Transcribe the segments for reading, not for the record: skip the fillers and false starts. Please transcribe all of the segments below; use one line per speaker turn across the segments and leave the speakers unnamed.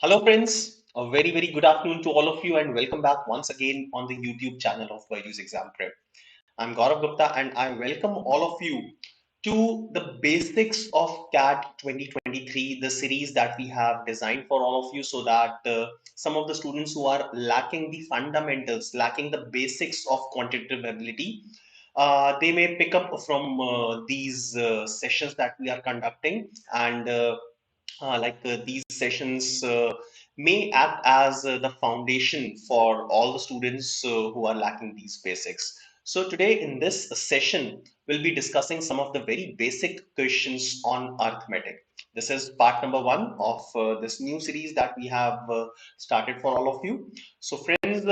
Hello, friends. A very good afternoon to all of you, and welcome back once again on the YouTube channel of BYJU'S Exam Prep. I'm Gaurav Gupta, and I welcome all of you to the basics of CAT 2023, the series that we have designed for all of you, so that some of the students who are lacking the fundamentals, lacking the basics of quantitative ability, they may pick up from these sessions that we are conducting, and these sessions may act as the foundation for all the students who are lacking these basics. So today in this session, we'll be discussing some of the very basic questions on arithmetic. This is part number one of this new series that we have started for all of you. So friends,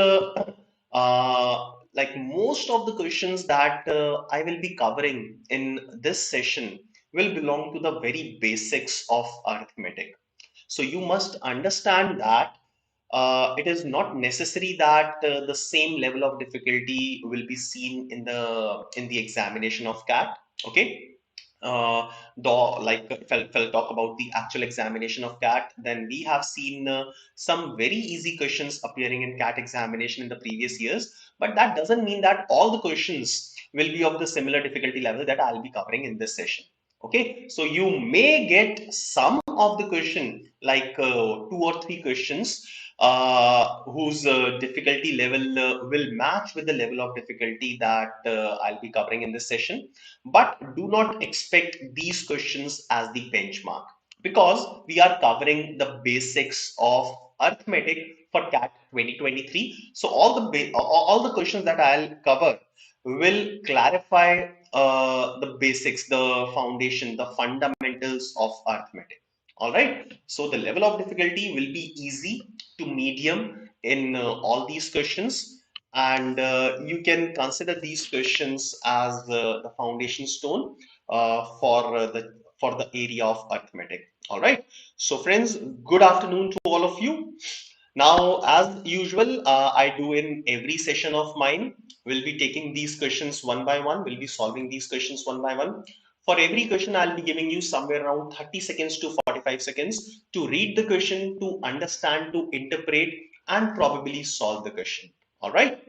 like most of the questions that I will be covering in this session will belong to the very basics of arithmetic. So you must understand that it is not necessary that the same level of difficulty will be seen in the examination of CAT. Okay. Though, like if I'll talk about the actual examination of CAT, then we have seen some very easy questions appearing in CAT examination in the previous years, but that doesn't mean that all the questions will be of the similar difficulty level that I'll be covering in this session. Okay, so you may get some of the question, like two or three questions whose difficulty level will match with the level of difficulty that I'll be covering in this session. But do not expect these questions as the benchmark, because we are covering the basics of arithmetic for CAT 2023. So all the questions that I'll cover will clarify the basics, the foundation, the fundamentals of arithmetic. All right. So the level of difficulty will be easy to medium in all these questions, and you can consider these questions as the foundation stone for the area of arithmetic. All right. So friends, good afternoon to all of you. Now, as usual, I do in every session of mine, we'll be taking these questions one by one. We'll be solving these questions one by one. For every question, I'll be giving you somewhere around 30 seconds to 45 seconds to read the question, to understand, to interpret, and probably solve the question. All right.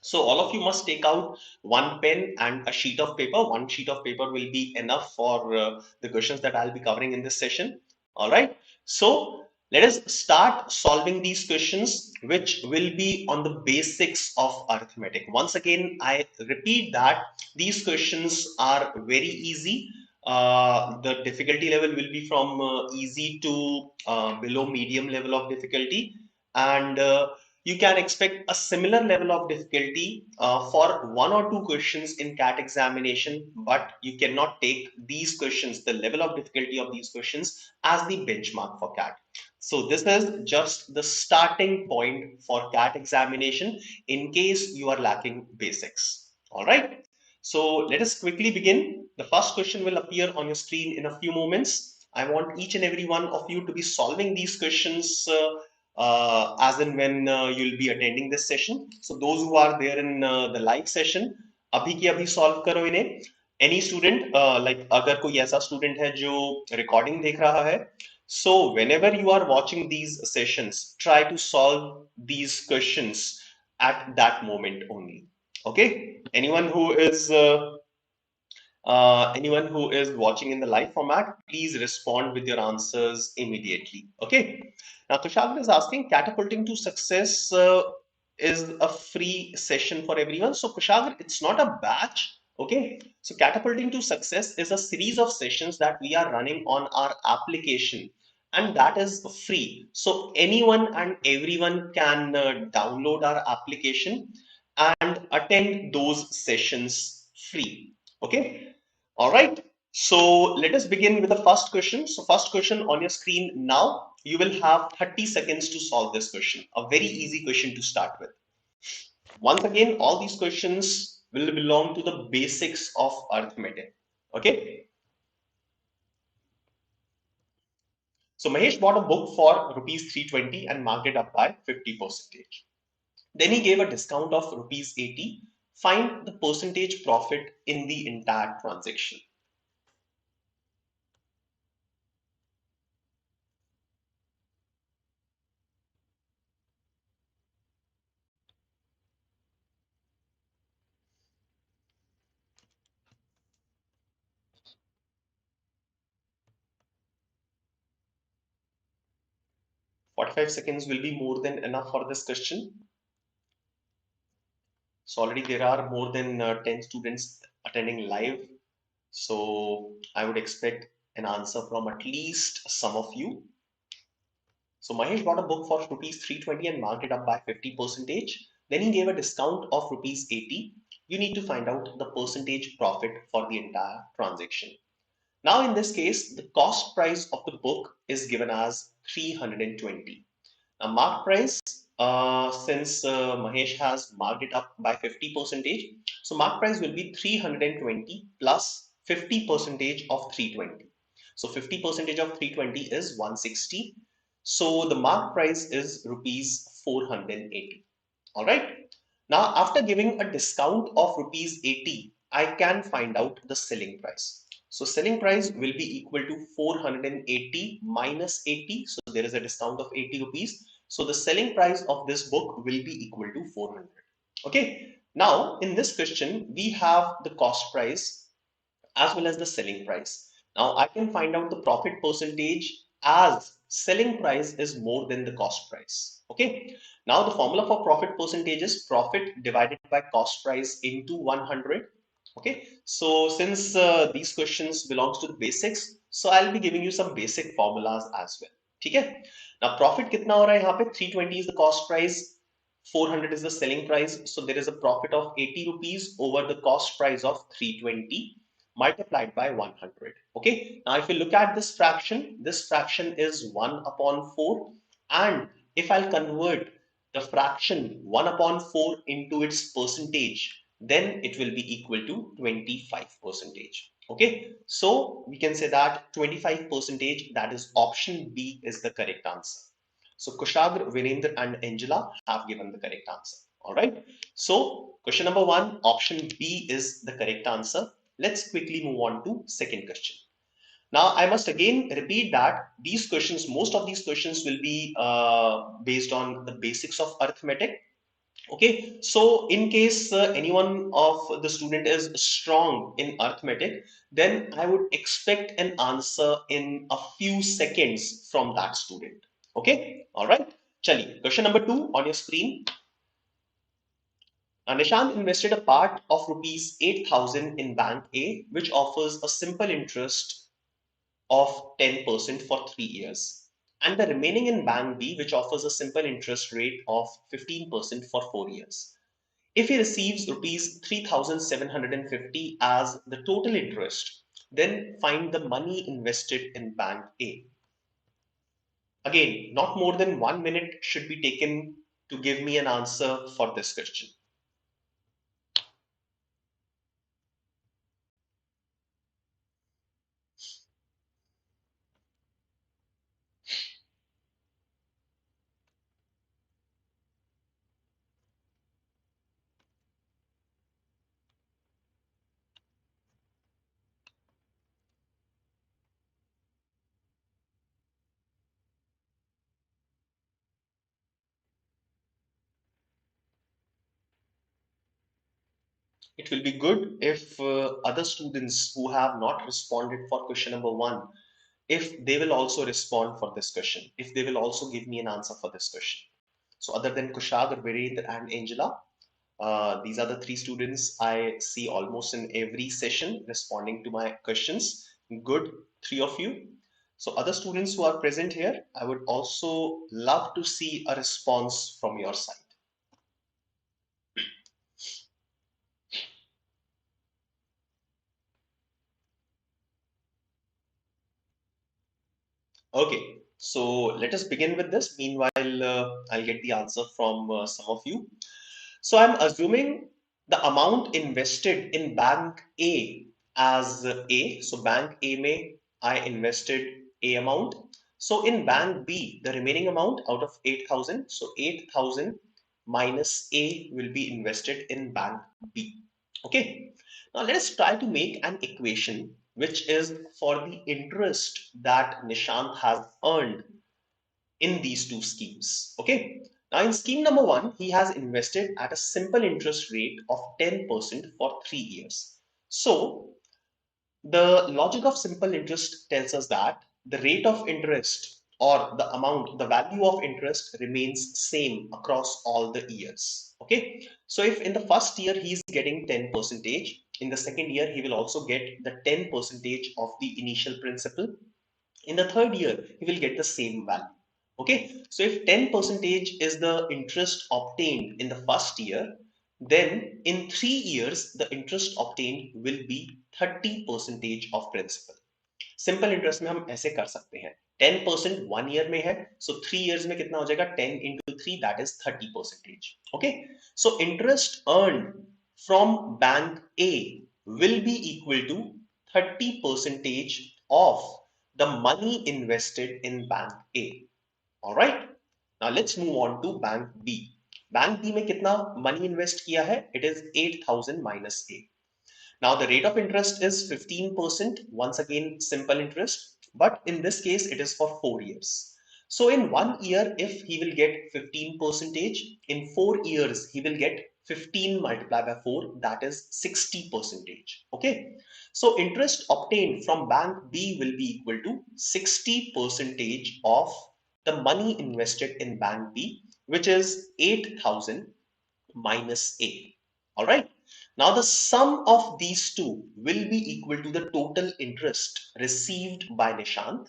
So all of you must take out one pen and a sheet of paper. One sheet of paper will be enough for the questions that I'll be covering in this session. All right. So let us start solving these questions, which will be on the basics of arithmetic. Once again, I repeat that these questions are very easy. The difficulty level will be from easy to below medium level of difficulty, and you can expect a similar level of difficulty for one or two questions in CAT examination, but you cannot take these questions, the level of difficulty of these questions, as the benchmark for CAT. So this is just the starting point for CAT examination in case you are lacking basics. All right. So let us quickly begin. The first question will appear on your screen in a few moments. I want each and every one of you to be solving these questions as and when you'll be attending this session. So those who are there in the live session, अभी की अभी solve करो इन्हें. Any student, like अगर कोई ऐसा student है जो recording देख रहा है, so whenever you are watching these sessions, try to solve these questions at that moment only. Okay? Anyone who is watching in the live format, please respond with your answers immediately. Okay. Now, Kushagra is asking, catapulting to success is a free session for everyone. So, Kushagra, it's not a batch. Okay. So, catapulting to success is a series of sessions that we are running on our application, and that is free. So, anyone and everyone can download our application and attend those sessions free. Okay. All right. So let us begin with the first question. So first question on your screen now. You will have 30 seconds to solve this question. A very easy question to start with. Once again, all these questions will belong to the basics of arithmetic. Okay. So Mahesh bought a book for rupees 320 and marked it up by 50%. Then he gave a discount of rupees 80. Find the percentage profit in the entire transaction. 45 seconds will be more than enough for this question. So already there are more than 10 students attending live. So I would expect an answer from at least some of you. So Mahesh bought a book for rupees 320 and marked it up by 50 percentage. Then he gave a discount of rupees 80. You need to find out the percentage profit for the entire transaction. Now in this case, the cost price of the book is given as 320. Now mark price, since Mahesh has marked it up by 50 percentage, so mark price will be 320 plus 50 percentage of 320. So 50 percentage of 320 is 160. So the mark price is rupees 480. All right. Now after giving a discount of rupees 80, I can find out the selling price. So selling price will be equal to 480 minus 80. So there is a discount of 80 rupees. So the selling price of this book will be equal to 400. Okay. Now in this question, we have the cost price as well as the selling price. Now I can find out the profit percentage as selling price is more than the cost price. Okay. Now the formula for profit percentage is profit divided by cost price into 100. Okay. So since these questions belongs to the basics, so I'll be giving you some basic formulas as well. Okay. Now profit कितना हो रहा है यहाँ पे 320 is the cost price, 400 is the selling price. So there is a profit of 80 rupees over the cost price of 320 multiplied by 100. Okay. Now if you look at this fraction is 1 upon 4. And if I'll convert the fraction 1 upon 4 into its percentage, then it will be equal to 25 percentage. Okay. So we can say that 25 percentage, that is option B, is the correct answer. So Kushagr, Virendra and Angela have given the correct answer. All right. So question number 1, option B is the correct answer. Let's quickly move on to second question. Now, I must again repeat that these questions, most of these questions will be based on the basics of arithmetic. Okay, so in case anyone of the student is strong in arithmetic, then I would expect an answer in a few seconds from that student. Okay, all right. Chali, question number 2 on your screen. Nishant invested a part of rupees 8,000 in Bank A, which offers a simple interest of 10% for 3 years, and the remaining in Bank B, which offers a simple interest rate of 15% for 4 years. If he receives rupees 3,750 as the total interest, then find the money invested in Bank A. Again, not more than 1 minute should be taken to give me an answer for this question. It will be good if other students who have not responded for question number 1, if they will also respond for this question, if they will also give me an answer for this question. So other than Kushag, Virendra and Angela, these are the 3 students I see almost in every session responding to my questions. Good, 3 of you. So other students who are present here, I would also love to see a response from your side. Okay, so let us begin with this. Meanwhile, I'll get the answer from some of you. So I'm assuming the amount invested in Bank A as A. So Bank A may I invested A amount. So in Bank B, the remaining amount out of 8,000. So 8,000 minus A will be invested in Bank B. Okay. Now let us try to make an equation which is for the interest that Nishant has earned in these two schemes. Okay. Now in scheme number 1, he has invested at a simple interest rate of 10% for 3 years. So the logic of simple interest tells us that the rate of interest or the amount, the value of interest remains same across all the years. Okay. So if in the first year he is getting 10 percentage, in the second year he will also get the 10 percentage of the initial principal. In the third year, he will get the same value. Okay. So if 10 percentage is the interest obtained in the first year, then in 3 years, the interest obtained will be 30 percentage of principal. Simple interest में हम ऐसे कर सकते हैं 10% 1 year में है सो 3 years में कितना हो जाएगा 10 into 3 that is 30%. Okay so interest earn from bank A will be equal to 30% of the money invested in bank A. Alright, now let's move on to bank B. Bank B में कितना money invest किया है? It is 8000 minus A. Now the rate of interest is 15%, once again simple interest, but in this case it is for 4 years. So in 1 year if he will get 15%, in 4 years he will get 15 multiplied by 4, that is 60%. Okay, so interest obtained from bank B will be equal to 60% of the money invested in bank B, which is 8000 minus A. All right. Now the sum of these two will be equal to the total interest received by Nishant,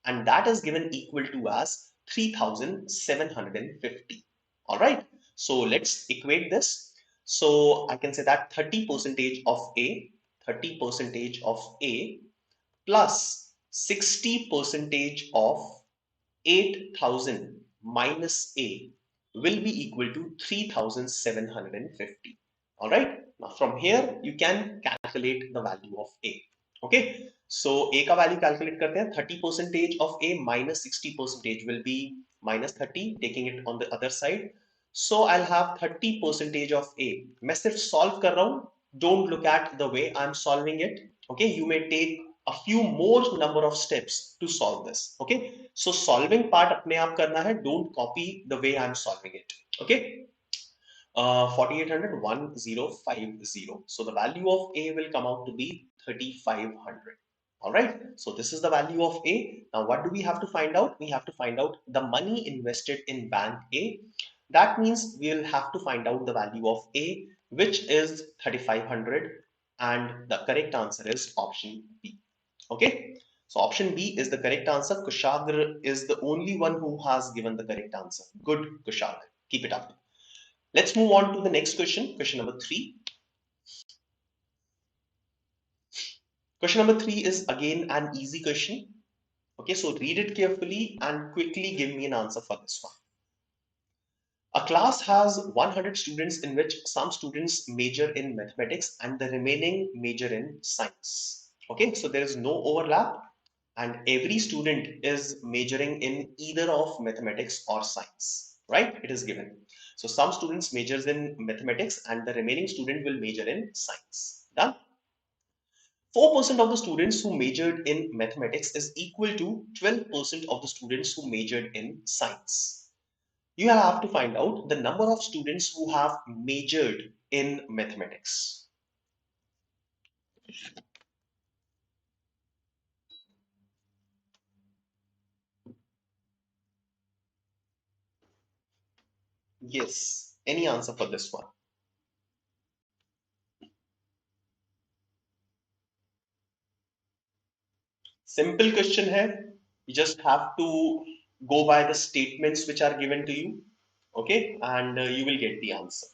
and that is given equal to as 3750. All right. So let's equate this. So I can say that 30% of A, 30% of A plus 60% of 8000 minus A will be equal to 3750. All right. Now from here you can calculate the value of A. Okay. So A का value calculate करते हैं. 30% of A minus 60% will be minus 30, taking it on the other side. So I'll have 30% of A. मैं सिर्फ solve कर रहा हूँ. Don't look at the way I'm solving it. Okay. You may take a few more number of steps to solve this. Okay. So solving part अपने आप करना है. Don't copy the way I'm solving it. Okay. 4800 1050. So the value of A will come out to be 3500. All right. So this is the value of A. Now what do we have to find out? We have to find out the money invested in bank A. That means we will have to find out the value of A, which is 3500, and the correct answer is option B. Okay. So option B is the correct answer. Kushagra is the only one who has given the correct answer. Good, Kushagra. Keep it up. Let's move on to the next question. Question number 3. Question number 3 is again an easy question. Okay, so read it carefully and quickly give me an answer for this one. A class has 100 students in which some students major in mathematics and the remaining major in science. Okay, so there is no overlap and every student is majoring in either of mathematics or science, right? It is given. So some students majors in mathematics and the remaining student will major in science. Done? 4% of the students who majored in mathematics is equal to 12% of the students who majored in science. You have to find out the number of students who have majored in mathematics. Yes, any answer for this one? Simple question hai. You just have to go by the statements which are given to you, okay, and you will get the answer.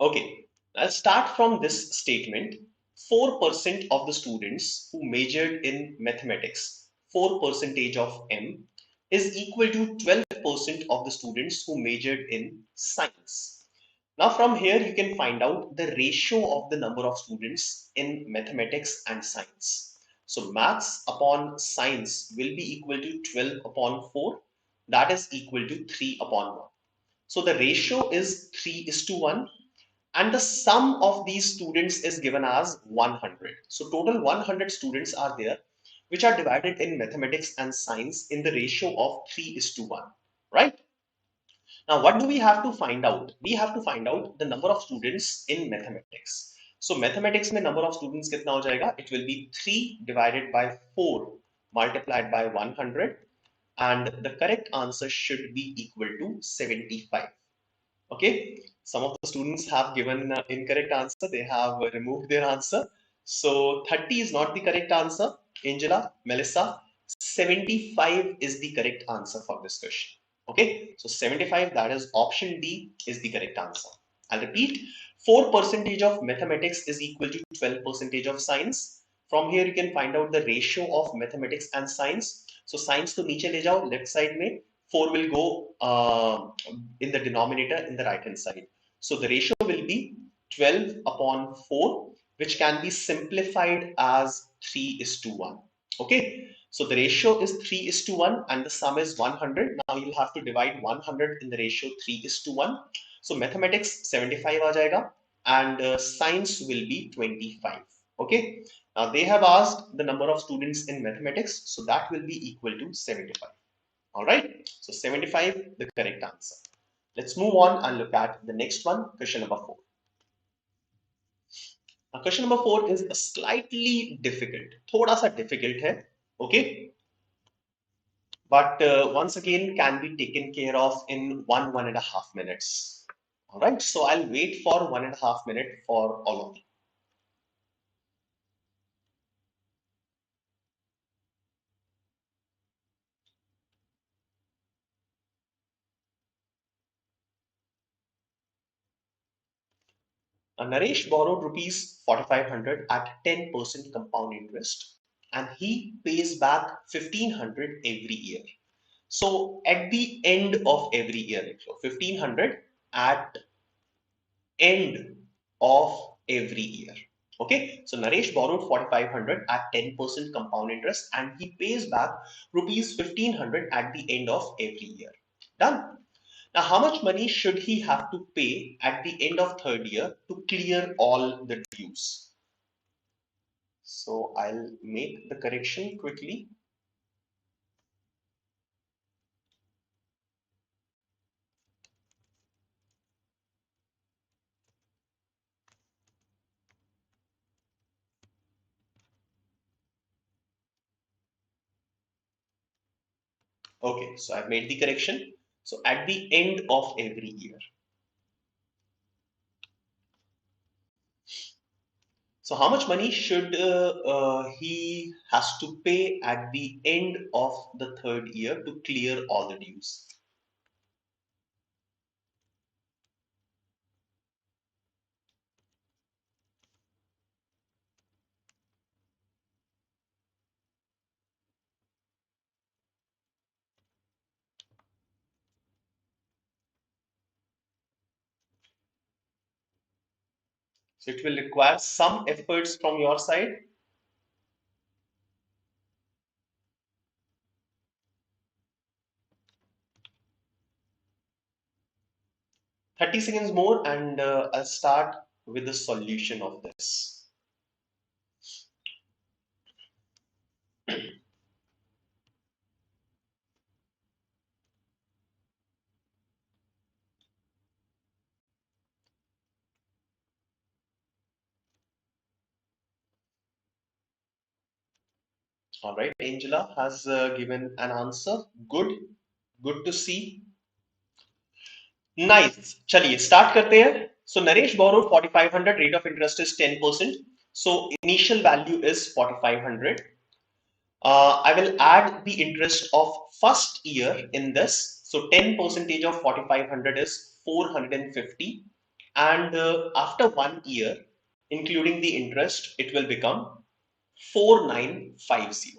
Okay, let's start from this statement. 4% of the students who majored in mathematics, 4% of M, is equal to 12% of the students who majored in science. Now from here you can find out the ratio of the number of students in mathematics and science. So maths upon science will be equal to 12 upon 4, that is equal to 3 upon 1. So the ratio is 3:1, and the sum of these students is given as 100. So total 100 students are there. which are divided in mathematics and science in the ratio of 3 is to 1, right? Now, what do we have to find out? We have to find out the number of students in mathematics. So, mathematics में number of students कितना हो जाएगा? It will be 3 divided by 4 multiplied by 100, and the correct answer should be equal to 75. Okay, some of the students have given incorrect answer. They have removed their answer. So 30 is not the correct answer. Angela, Melissa, 75 is the correct answer for this question. Okay, so 75, that is option D, is the correct answer. I'll repeat, 4% of mathematics is equal to 12% of science. From here you can find out the ratio of mathematics and science. So science to नीचे ले जाओ, left side में 4 will go in the denominator in the right hand side. So the ratio will be 12 upon 4, which can be simplified as 3 is to 1. Okay, so the ratio is 3 is to 1 and the sum is 100. Now you'll have to divide 100 in the ratio 3 is to 1. So mathematics 75 aa jayega, and science will be 25. Okay, now they have asked the number of students in mathematics, so that will be equal to 75. All right, so 75, the correct answer. Let's move on and look at the next one, question number 4. Now, question number 4 is slightly difficult. थोड़ा सा difficult है, okay? But once again can be taken care of in 1.5 minutes. All right, so I'll wait for 1.5 minutes for all of you. Naresh borrowed rupees 4,500 at 10% compound interest, and he pays back 1,500 every year. So at the end of every year, 1,500 at end of every year. Okay, so Naresh borrowed 4,500 at 10% compound interest, and he pays back rupees 1,500 at the end of every year. Done. Now, how much money should he have to pay at the end of third year to clear all the dues? So I'll make the correction quickly. Okay, so I've made the correction. So at the end of every year. So how much money should he has to pay at the end of the third year to clear all the dues? So it will require some efforts from your side. 30 seconds more and I'll start with the solution of this. All right, Angela has given an answer. Good, good to see. Nice. चलिए start करते हैं. So Naresh borrowed 4,500. Rate of interest is 10%. So initial value is 4,500. I will add the interest of first year in this. So 10% of 4,500 is 450. And after 1 year, including the interest, it will become 4,950.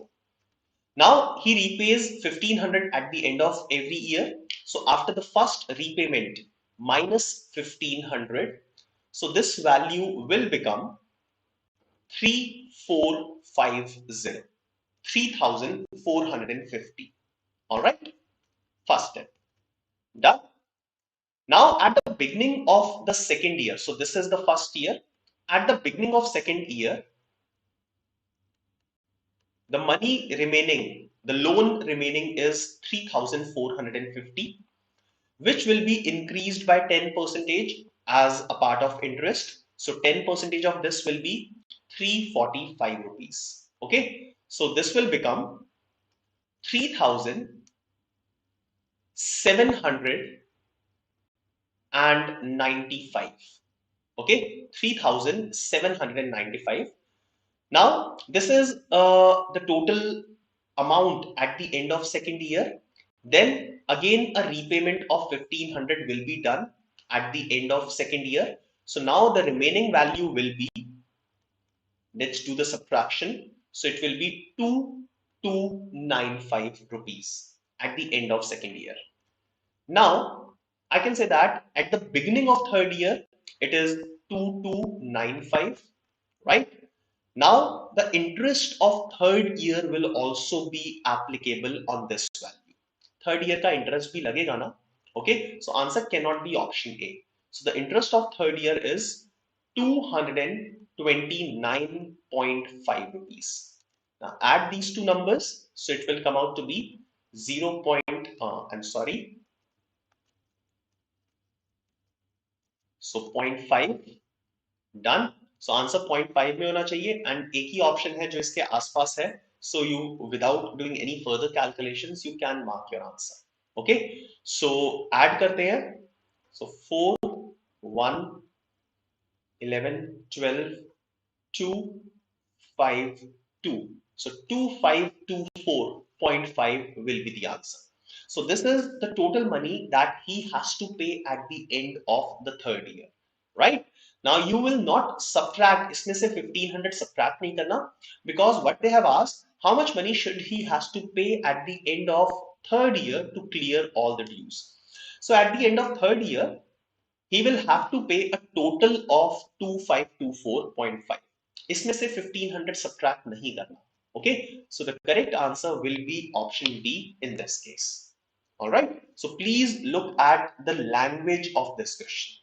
Now he repays 1,500 at the end of every year. So after the first repayment minus 1,500, so this value will become 3,450. 3,450. All right, first step done. Now at the beginning of the second year, so this is the first year. At the beginning of second year, The money remaining, the loan remaining is 3,450, which will be increased by 10 percentage as a part of interest. So 10 percentage of this will be 345 rupees. Okay. So this will become 3,795. Okay. 3,795. Now, this is the total amount at the end of second year. Then again, a repayment of 1,500 will be done at the end of second year. So now the remaining value will be, let's do the subtraction. So it will be 2,295 rupees at the end of second year. Now, I can say that at the beginning of third year, it is 2,295, right? Now, the interest of third year will also be applicable on this value. Third year ka interest bhi lagega na? Okay, so answer cannot be option A. So the interest of third year is 229.5 rupees. Now add these two numbers, so it will come out to be 0. I'm sorry, so 0.5 done. So answer 0.5 में होना चाहिए and एक ही option है जो इसके आसपास है. So you without doing any further calculations you can mark your answer. Okay, so add करते हैं. सो 4 1 11 12 2 5 2. So 2524.5 will be the answer. So this is the total money that he has to pay at the end of the third year, right? Now you will not subtract, इसमें से 1,500 subtract नहीं करना, because what they have asked, how much money should he has to pay at the end of third year to clear all the dues. So at the end of third year, he will have to pay a total of 2524.5. इसमें से 1,500 subtract नहीं करना. Okay, so the correct answer will be option D in this case. All right, so please look at the language of this question.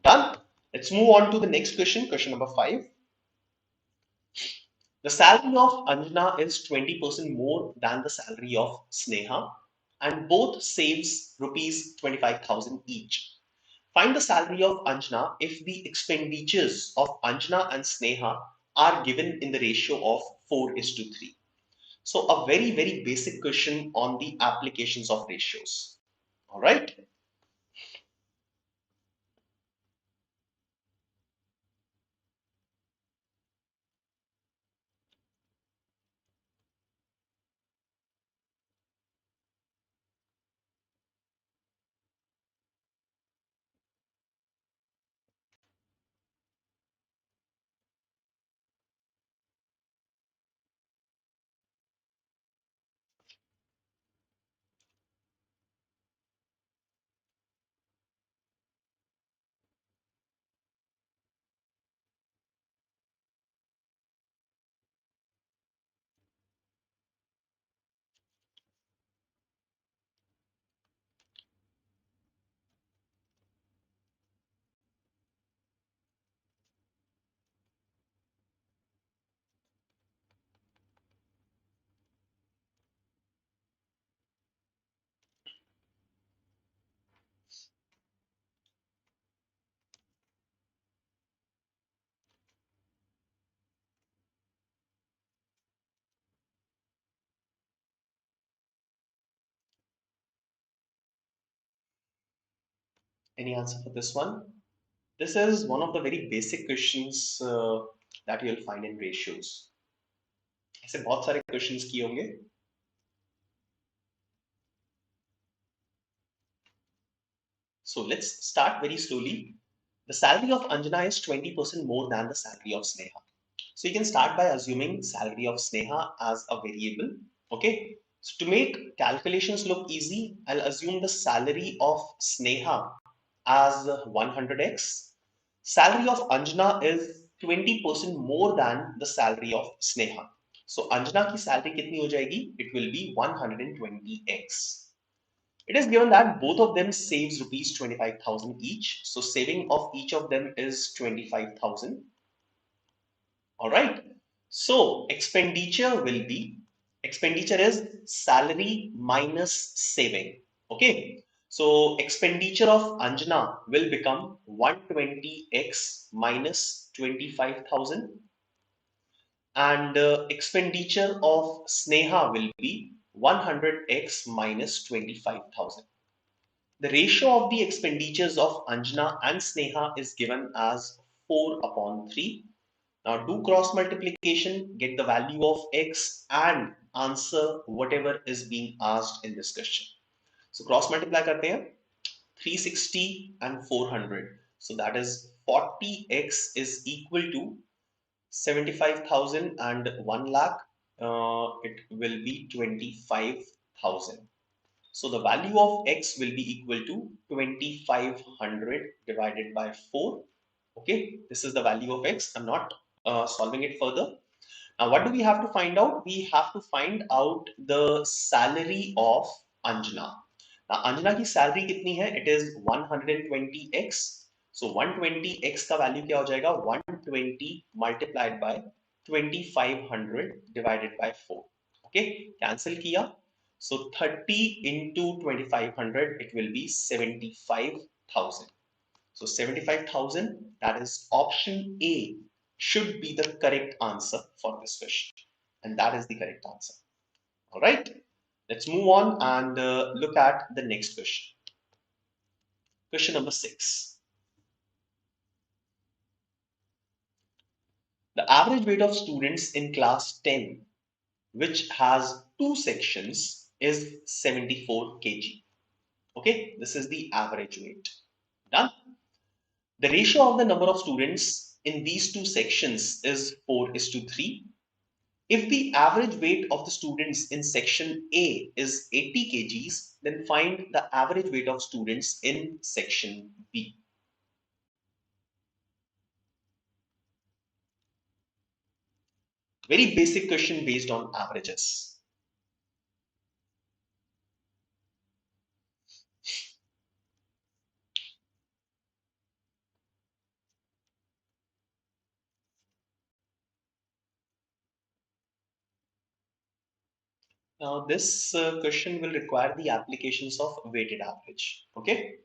Done. Let's move on to the next question, question number 5. The salary of Anjana is 20% more than the salary of Sneha, and both saves rupees 25,000 each. Find the salary of Anjana if the expenditures of Anjana and Sneha are given in the ratio of 4:3. So a very, very basic question on the applications of ratios. All right. Any answer for this one? This is one of the very basic questions that you'll find in ratios. ऐसे बहुत सारे questions किए होंगे. So let's start very slowly. The salary of Anjana is 20% more than the salary of Sneha. So you can start by assuming salary of Sneha as a variable. Okay. So to make calculations look easy, I'll assume the salary of Sneha as 100x. Salary of Anjana is 20% more than the salary of Sneha. So Anjana की salary कितनी हो जाएगी? It will be 120x. It is given that both of them saves rupees 25,000 each. So saving of each of them is 25,000. All right. So expenditure will be Expenditure is salary minus saving. Okay. So expenditure of Anjana will become 120x minus 25,000, and expenditure of Sneha will be 100x minus 25,000. The ratio of the expenditures of Anjana and Sneha is given as 4 upon 3. Now do cross multiplication, get the value of x and answer whatever is being asked in this question. So cross multiply karte hain, 360 and 400. So that is 40x is equal to 75,000 and 1 lakh. It will be 25,000. So the value of x will be equal to 2500 divided by 4. Okay, this is the value of x. I'm not solving it further. Now, what do we have to find out? We have to find out the salary of Anjana. Now, Anjana की salary कितनी है? It is 120x. So 120x का value क्या हो जाएगा? 120 multiplied by 2500 divided by 4. Okay, cancel किया. So 30 into 2500, it will be 75,000. So 75,000, that is option A, should be the correct answer for this question. And that is the correct answer. All right. Let's move on and look at the next question. Question number 6. The average weight of students in class 10, which has two sections, is 74 kg. Okay, this is the average weight. Done. The ratio of the number of students in these two sections is 4:3. If the average weight of the students in section A is 80 kgs, then find the average weight of students in section B. Very basic question based on averages. Now this question will require the applications of weighted average. Okay.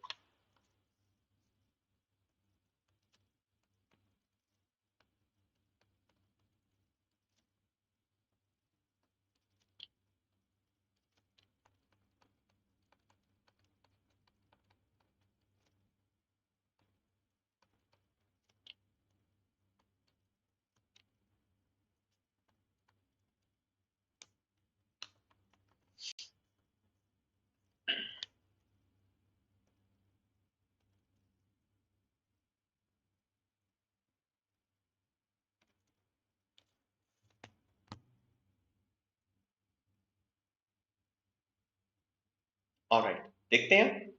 All right. देखते हैं.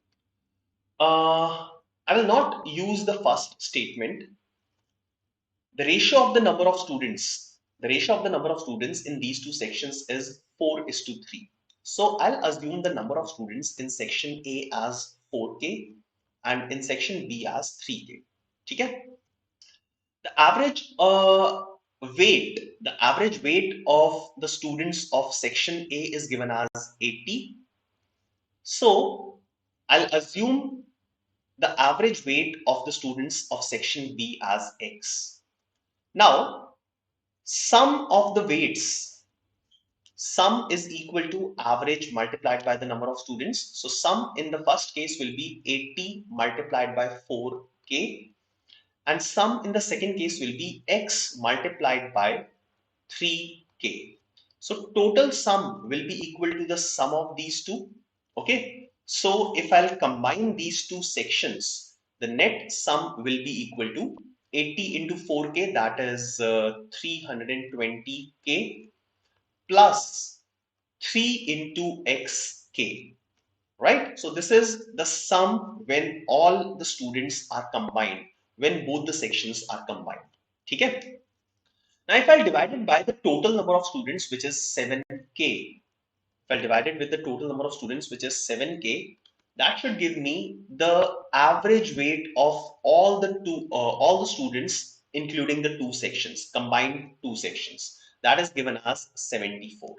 I will not use the first statement. The ratio of the number of students in these two sections is 4:3. So I'll assume the number of students in section A as 4k and in section B as 3k. ठीक है? The average weight of the students of section A is given as 80. So I'll assume the average weight of the students of section B as x. Now, sum is equal to average multiplied by the number of students. So sum in the first case will be 80 multiplied by 4k, and sum in the second case will be x multiplied by 3k. So total sum will be equal to the sum of these two. Okay. So if I'll combine these two sections, the net sum will be equal to 80 into 4k, that is 320k, plus 3 into xk, right? So this is the sum when all the students are combined, when both the sections are combined. Okay. Now if I divide it by the total number of students, which is 7k, if I divide it with the total number of students, which is 7k, that should give me the average weight of all the students, including the two sections, combined two sections. That is given as 74.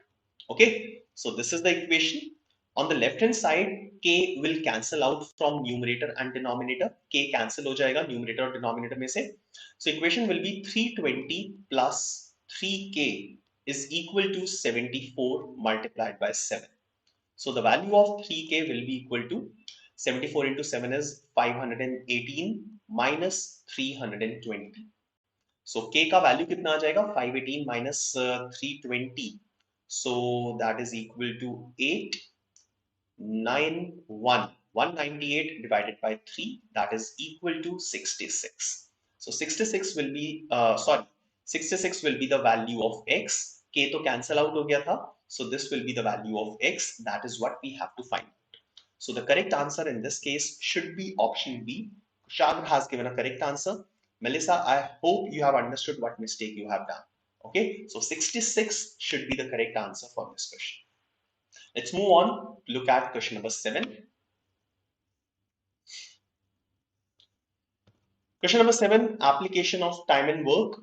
Okay, so this is the equation. On the left hand side, k will cancel out from numerator and denominator. K cancel हो जाएगा numerator और denominator में से. So equation will be 320 plus 3k is equal to 74 multiplied by 7. So the value of 3k will be equal to 74 into 7 is 518 minus 320. So k का value कितना आ जाएगा 518 minus 320. So that is equal to 891. 198 divided by 3, that is equal to 66. So 66 will be 66 will be the value of x. K to cancel out हो गया था. So this will be the value of x. That is what we have to find. So the correct answer in this case should be option B. Kushagra has given a correct answer. Melissa, I hope you have understood what mistake you have done. Okay, so 66 should be the correct answer for this question. Let's move on to look at question number 7. Question number 7, application of time and work.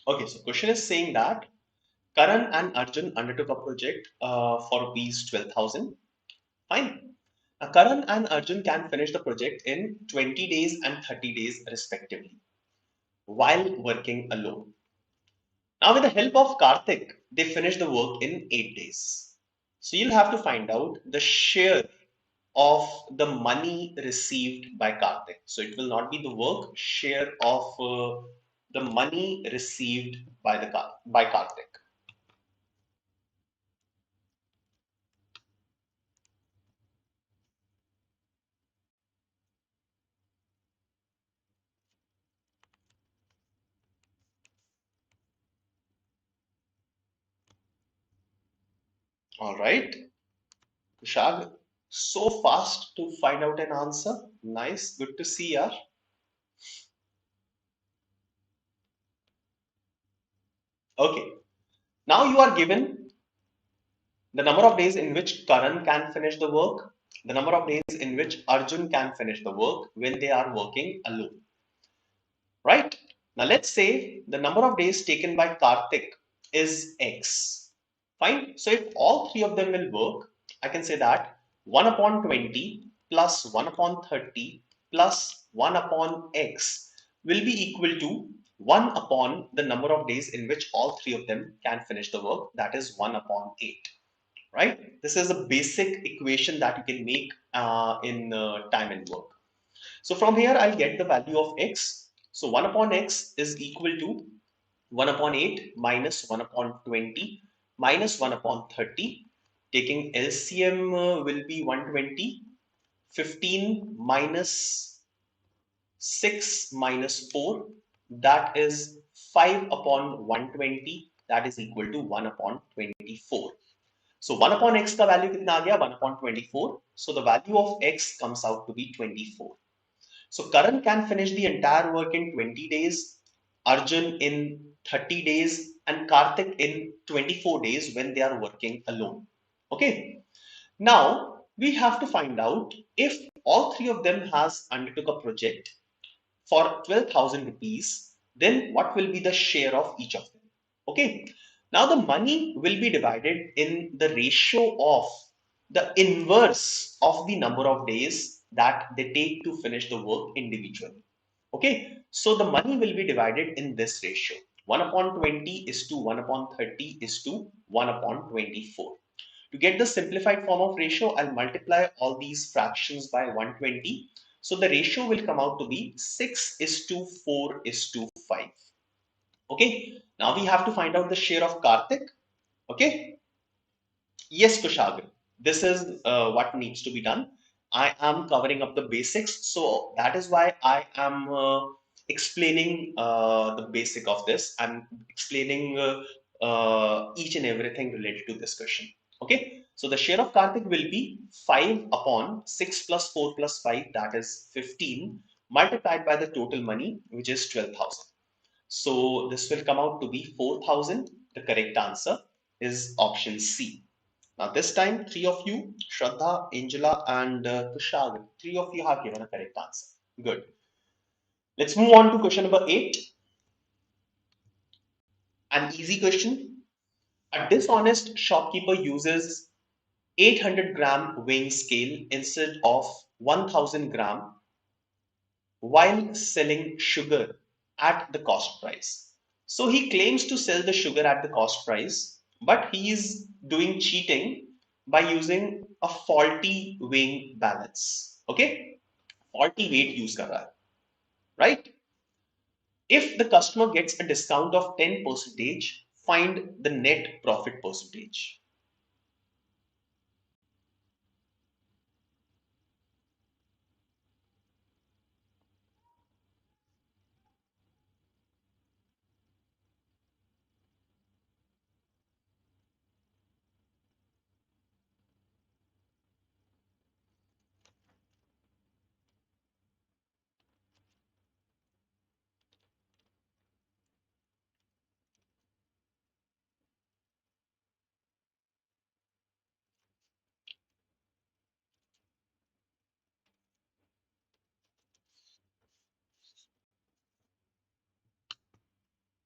Okay, so question is saying that Karan and Arjun undertook a project for rupees 12,000. Fine. Now, Karan and Arjun can finish the project in 20 days and 30 days respectively while working alone. Now, with the help of Karthik, they finish the work in 8 days. So, you'll have to find out the share of the money received by Karthik. So, it will not be the work share of the money received by by Karthik. All right, Kushag, so fast to find out an answer. Nice, good to see you. Okay, now you are given the number of days in which Karan can finish the work, the number of days in which Arjun can finish the work when they are working alone. Right? Now let's say the number of days taken by Karthik is X. Fine. So if all three of them will work, I can say that 1 upon 20 plus 1 upon 30 plus 1 upon X will be equal to 1 upon the number of days in which all three of them can finish the work, that is 1 upon 8. Right? This is a basic equation that you can make in time and work. So from here, I'll get the value of x. So 1 upon x is equal to 1 upon 8 minus 1 upon 20 minus 1 upon 30. Taking LCM will be 120. 15 minus 6 minus 4. That is 5 upon 120. That is equal to 1 upon 24. So 1 upon x का value कितना आ गया? 1 upon 24. So the value of x comes out to be 24. So Karan can finish the entire work in 20 days, Arjun in 30 days, and Karthik in 24 days when they are working alone. Okay. Now we have to find out if all three of them has undertook a project for 12,000 rupees, then what will be the share of each of them? Okay. Now the money will be divided in the ratio of the inverse of the number of days that they take to finish the work individually. Okay. So the money will be divided in this ratio. 1 upon 20 is to 1 upon 30 is to 1 upon 24. To get the simplified form of ratio, I'll multiply all these fractions by 120. So the ratio will come out to be 6 is to 4 is to 5. Okay. Now we have to find out the share of Karthik. Okay. Yes, Kushagra. This is what needs to be done. I am covering up the basics. So that is why I am explaining the basic of this and explaining each and everything related to this question. Okay, so the share of Karthik will be 5 upon 6 plus 4 plus 5, that is 15, multiplied by the total money, which is 12,000. So this will come out to be 4,000. The correct answer is option C. Now this time, three of you, Shraddha, Angela, and Tushar, three of you have given a correct answer. Good. Let's move on to question number 8. An easy question. A dishonest shopkeeper uses 800-gram weighing scale instead of 1,000-gram while selling sugar at the cost price. So he claims to sell the sugar at the cost price, but he is doing cheating by using a faulty weighing balance. Okay? Faulty weight use kar raha hai, right? If the customer gets a discount of 10%, find the net profit percentage.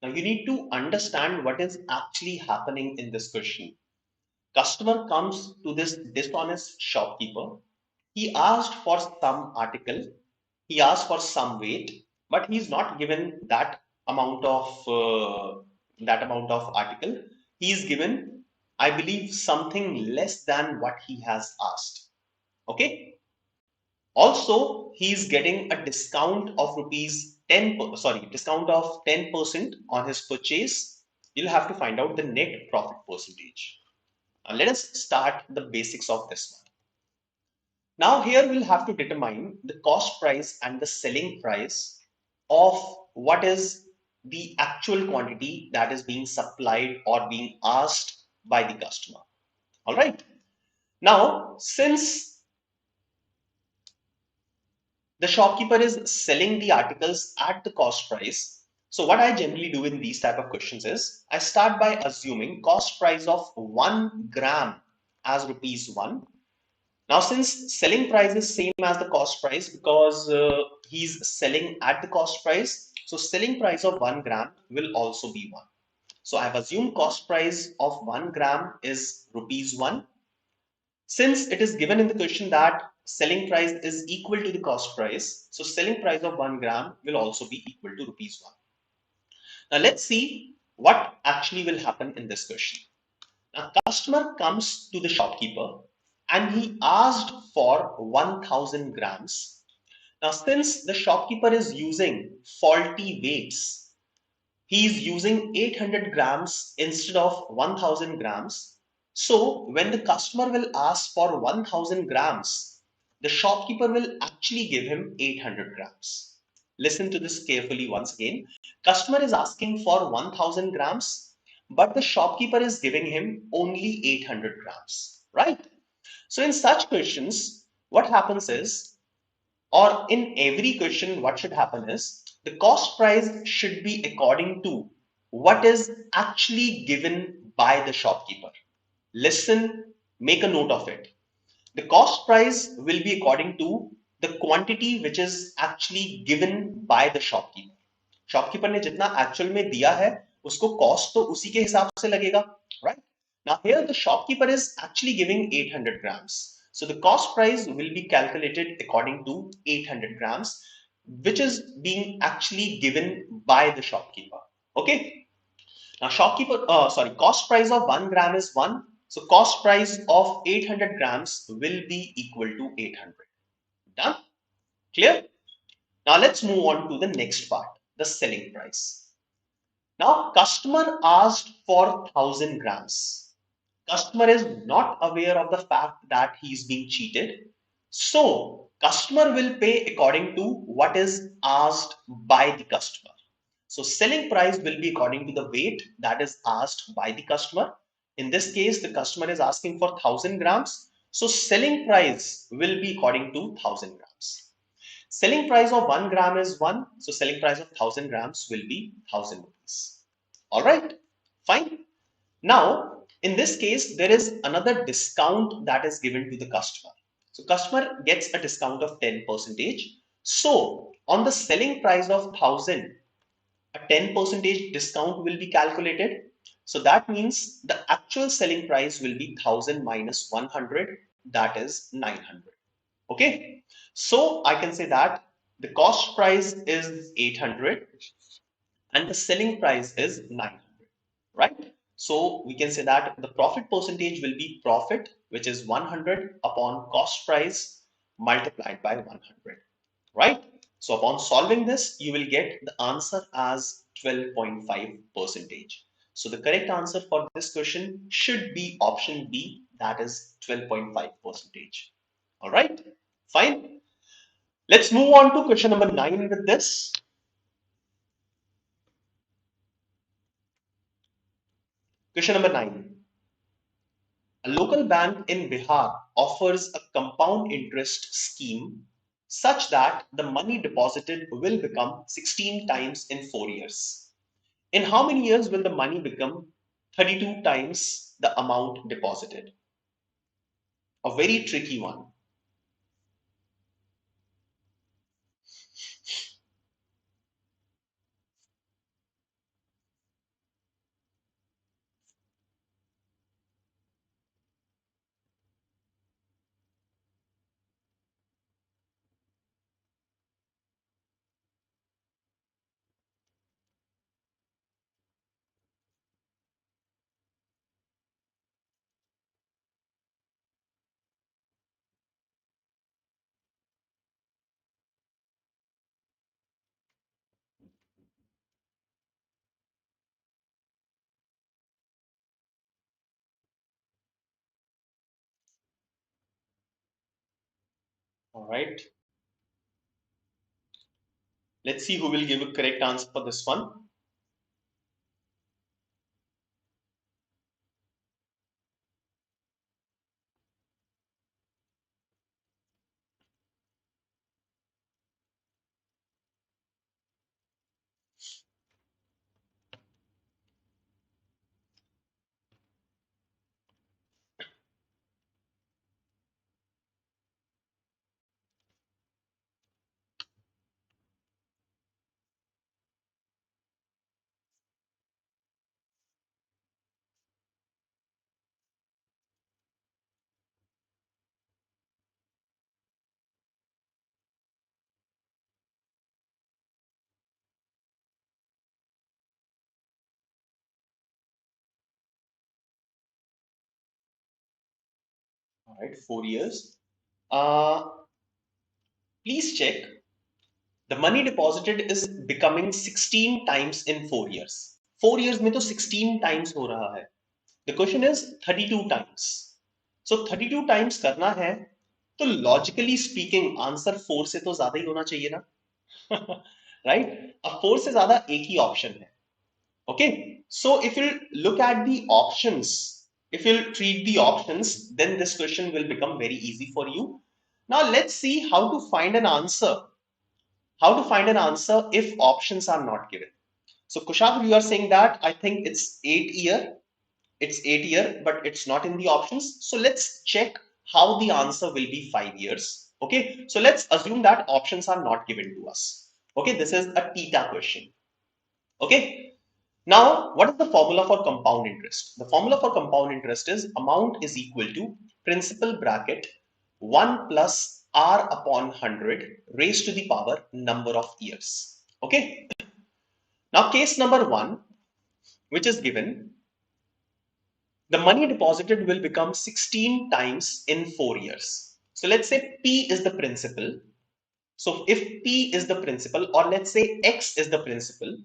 Now you need to understand what is actually happening in this question. Customer comes to this dishonest shopkeeper. He asked for some article, he asked for some weight, but he's not given that amount of article. He's given, I believe, something less than what he has asked. Okay. Also, he's getting a discount of rupees 10, sorry, discount of 10% on his purchase. You'll have to find out the net profit percentage. Let us start the basics of this one. Now here we'll have to determine the cost price and the selling price of what is the actual quantity that is being supplied or being asked by the customer. All right. Now, since the shopkeeper is selling the articles at the cost price, so what I generally do in these type of questions is I start by assuming cost price of 1 gram as rupees 1. Now, since selling price is same as the cost price because he's selling at the cost price, so selling price of 1 gram will also be 1. So I've assumed cost price of 1 gram is rupees 1. Since it is given in the question that selling price is equal to the cost price, so selling price of 1 gram will also be equal to rupees 1. Now let's see what actually will happen in this question. Now, customer comes to the shopkeeper and he asked for 1,000 grams. Now, since the shopkeeper is using faulty weights, he is using 800 grams instead of 1,000 grams. So, when the customer will ask for 1,000 grams, the shopkeeper will actually give him 800 grams. Listen to this carefully once again. Customer is asking for 1,000 grams, but the shopkeeper is giving him only 800 grams, right? So in such questions, what happens is, or in every question, what should happen is, the cost price should be according to what is actually given by the shopkeeper. Listen, make a note of it. The cost price will be according to the quantity which is actually given by the shopkeeper. Shopkeeper ने जितना actual में दिया है उसको cost तो उसी के हिसाब से लगेगा, right? Now here the shopkeeper is actually giving 800 grams, so the cost price will be calculated according to 800 grams which is being actually given by the shopkeeper. Okay, now cost price of 1 gram is 1, so cost price of 800 grams will be equal to 800. Done? Clear? Now let's move on to the next part, the selling price. Now customer asked for 1,000 grams. Customer is not aware of the fact that he is being cheated. So customer will pay according to what is asked by the customer. So selling price will be according to the weight that is asked by the customer. In this case, the customer is asking for 1000 grams. So selling price will be according to 1000 grams. Selling price of 1 gram is 1. So selling price of 1000 grams will be 1000 rupees. All right, fine. Now, in this case, there is another discount that is given to the customer. So customer gets a discount of 10%. So on the selling price of 1000, a 10% discount will be calculated. So that means the actual selling price will be 1000 minus 100, that is 900. Okay. So I can say that the cost price is 800 and the selling price is 900, right? So we can say that the profit percentage will be profit, which is 100 upon cost price multiplied by 100, right? So upon solving this, you will get the answer as 12.5 percentage. So the correct answer for this question should be option B, that is 12.5 percentage. All right, fine. Let's move on to question number 9 with this. Question number 9. A local bank in Bihar offers a compound interest scheme such that the money deposited will become 16 times in 4 years. In how many years will the money become 32 times the amount deposited? A very tricky one. All right. Let's see who will give a correct answer for this one. All right, 4 years. Uh, please check. The money deposited is becoming 16 times in 4 years. 4 years में तो 16 times हो रहा है. The question is 32 times. So 32 times करना है तो logically speaking answer 4 से तो ज्यादा ही होना चाहिए ना. Right? अब 4 से ज्यादा एक ही ऑप्शन है. Okay, so if you look at the options, if you treat the options, then this question will become very easy for you. Now let's see how to find an answer. How to find an answer if options are not given. So Kushag, you are saying that I think it's 8 year. It's 8 year, but it's not in the options. So let's check how the answer will be 5 years. Okay, so let's assume that options are not given to us. Okay, this is a theta question. Okay, now what is the formula for compound interest? The formula for compound interest is amount is equal to principal bracket 1 plus r upon 100 raised to the power number of years. Okay, now case number 1, which is given, the money deposited will become 16 times in 4 years. So let's say P is the principal. So if P is the principal, or let's say X is the principal,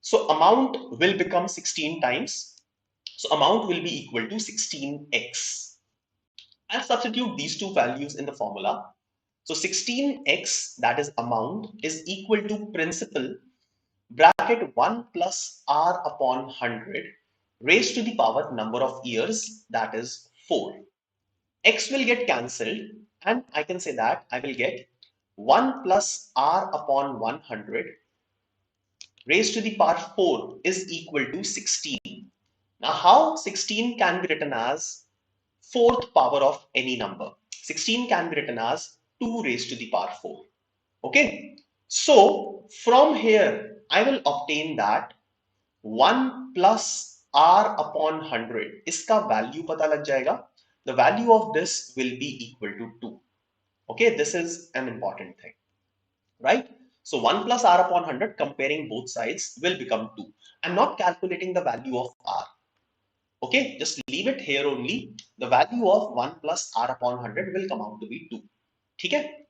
so amount will become 16 times. So amount will be equal to 16x. I'll substitute these two values in the formula. So 16x, that is amount, is equal to principal bracket 1 plus r upon 100 raised to the power number of years, that is 4. X will get cancelled and I can say that I will get 1 plus r upon 100 raised to the power 4 is equal to 16. Now how 16 can be written as fourth power of any number? 16 can be written as 2 raised to the power 4. Okay, so from here I will obtain that 1 plus r upon 100, इसका value पता लग जाएगा. The value of this will be equal to 2. Okay, this is an important thing, right? So 1 plus r upon 100, comparing both sides, will become 2. I'm not calculating the value of r. Okay, just leave it here only. The value of 1 plus r upon 100 will come out to be 2. Okay?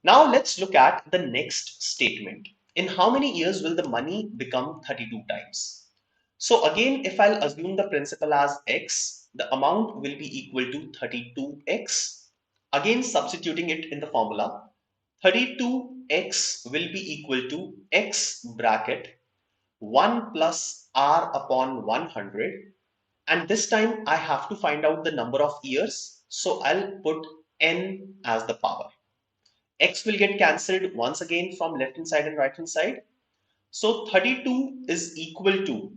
Now let's look at the next statement. In how many years will the money become 32 times? So again, if I'll assume the principal as x, the amount will be equal to 32x. Again, substituting it in the formula, 32x will be equal to x bracket 1 plus r upon 100. And this time I have to find out the number of years. So I'll put n as the power. X will get cancelled once again from left hand side and right hand side. So 32 is equal to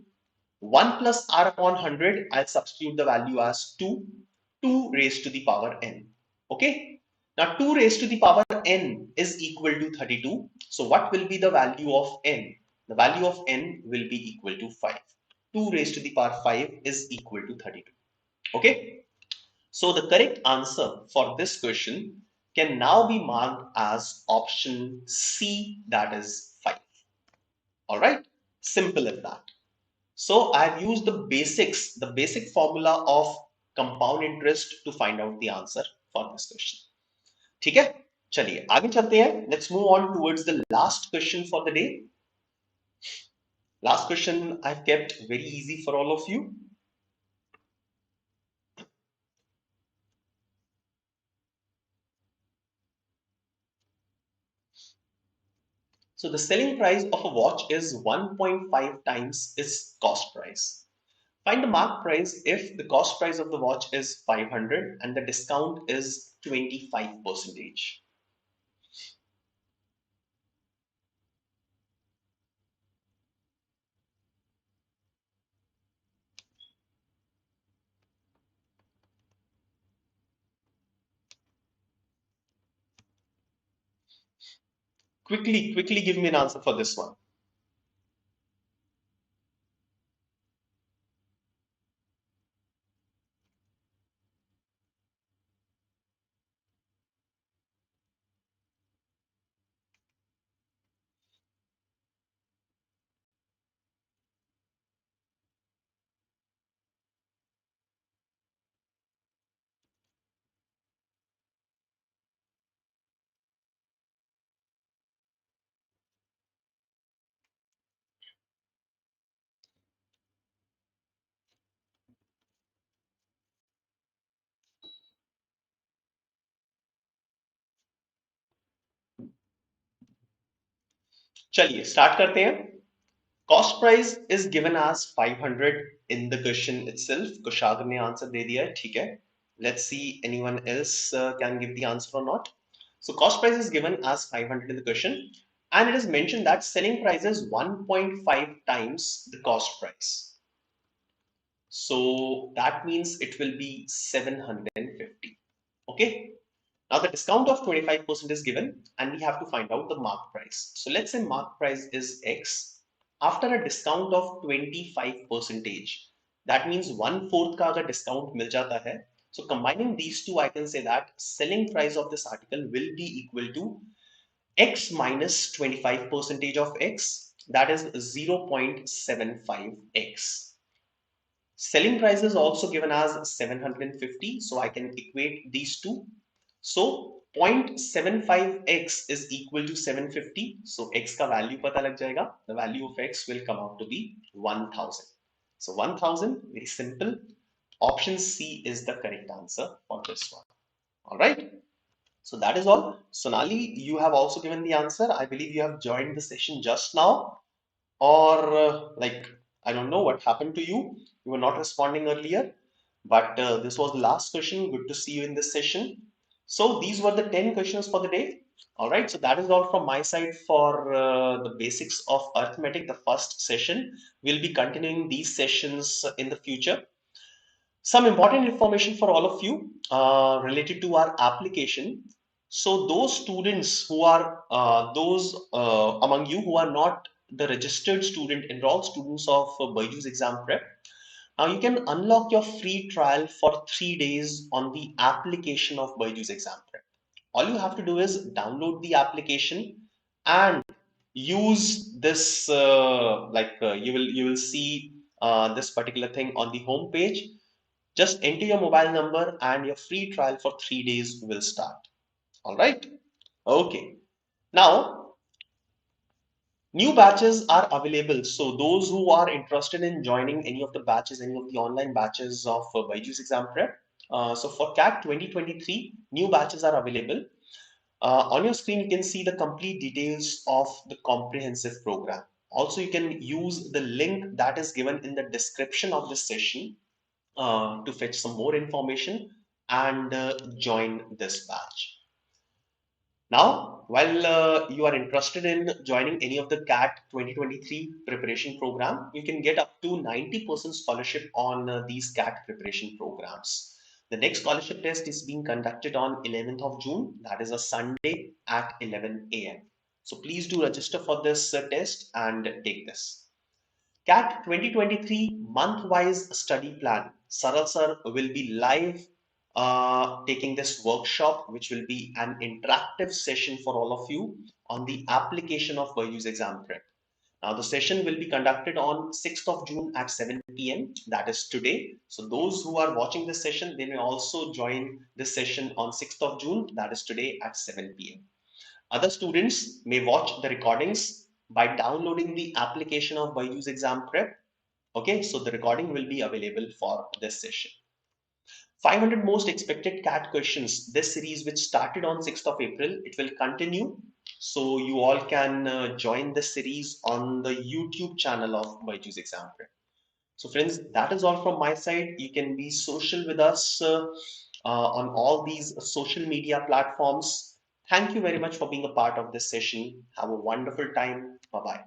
1 plus r upon 100. I'll substitute the value as 2. 2 raised to the power n. Okay. Now 2 raised to the power n is equal to 32. So what will be the value of n? The value of n will be equal to 5. 2 raised to the power 5 is equal to 32. Okay. So the correct answer for this question can now be marked as option C, that is 5. All right, simple as that. So I've used the basics, the basic formula of compound interest to find out the answer for this question. ठीक है, चलिए आगे चलते हैं. Let's move on towards the last question for the day. Last question I've kept very easy for all of you. So the selling price of a watch is 1.5 times its cost price. Find the mark price if the cost price of the watch is 500 and the discount is 25%. Quickly give me an answer for this one. चलिए start करते हैं. Cost price is given as 500 in the question itself. कुशाग्र ने answer दे दिया है, ठीक है. Let's see anyone else can give the answer or not. So cost price is given as 500 in the question, and it is mentioned that selling price is 1.5 times the cost price. So that means it will be 750. Okay. Now the discount of 25% is given and we have to find out the mark price. So let's say mark price is X. After a discount of 25%, that means 1/4 का अगर discount मिल जाता है. So combining these two, I can say that selling price of this article will be equal to X minus 25% of X, that is 0.75X. Selling price is also given as 750, so I can equate these two. So 0.75x is equal to 750. So x का value पता लग जाएगा. The value of x will come out to be 1000. So 1000, very simple. Option C is the correct answer for this one. All right. So that is all. Sonali, you have also given the answer. I believe you have joined the session just now, or I don't know what happened to you. You were not responding earlier, but this was the last question. Good to see you in this session. So these were the 10 questions for the day. All right. So that is all from my side for the basics of arithmetic, the first session. We'll be continuing these sessions in the future. Some important information for all of you related to our application. So those students who are those among you who are not the registered student, enrolled students of BYJU'S exam prep, now you can unlock your free trial for 3 days on the application of BYJU'S exam prep. All you have to do is download the application and use this you will see this particular thing on the home page. Just enter your mobile number and your free trial for 3 days will start. All right. Okay. Now, new batches are available. So those who are interested in joining any of the batches, any of the online batches of BYJU'S exam prep. So for CAT 2023, new batches are available. On your screen, you can see the complete details of the comprehensive program. Also, you can use the link that is given in the description of this session to fetch some more information and join this batch. Now, while you are interested in joining any of the CAT 2023 preparation program, you can get up to 90% scholarship on these CAT preparation programs. The next scholarship test is being conducted on 11th of June, that is a Sunday at 11 a.m. So please do register for this test and take this. CAT 2023 month-wise study plan. Saral sir will be live taking this workshop, which will be an interactive session for all of you on the application of BYJU'S exam prep. Now, the session will be conducted on 6th of June at 7 p.m. That is today. So those who are watching this session, they may also join this session on 6th of June. That is today at 7 p.m. Other students may watch the recordings by downloading the application of BYJU'S exam prep. Okay, so the recording will be available for this session. 500 most expected CAT questions. This series, which started on 6th of April, it will continue. So you all can join this series on the YouTube channel of BYJU'S exam prep. So friends, that is all from my side. You can be social with us on all these social media platforms. Thank you very much for being a part of this session. Have a wonderful time. Bye-bye.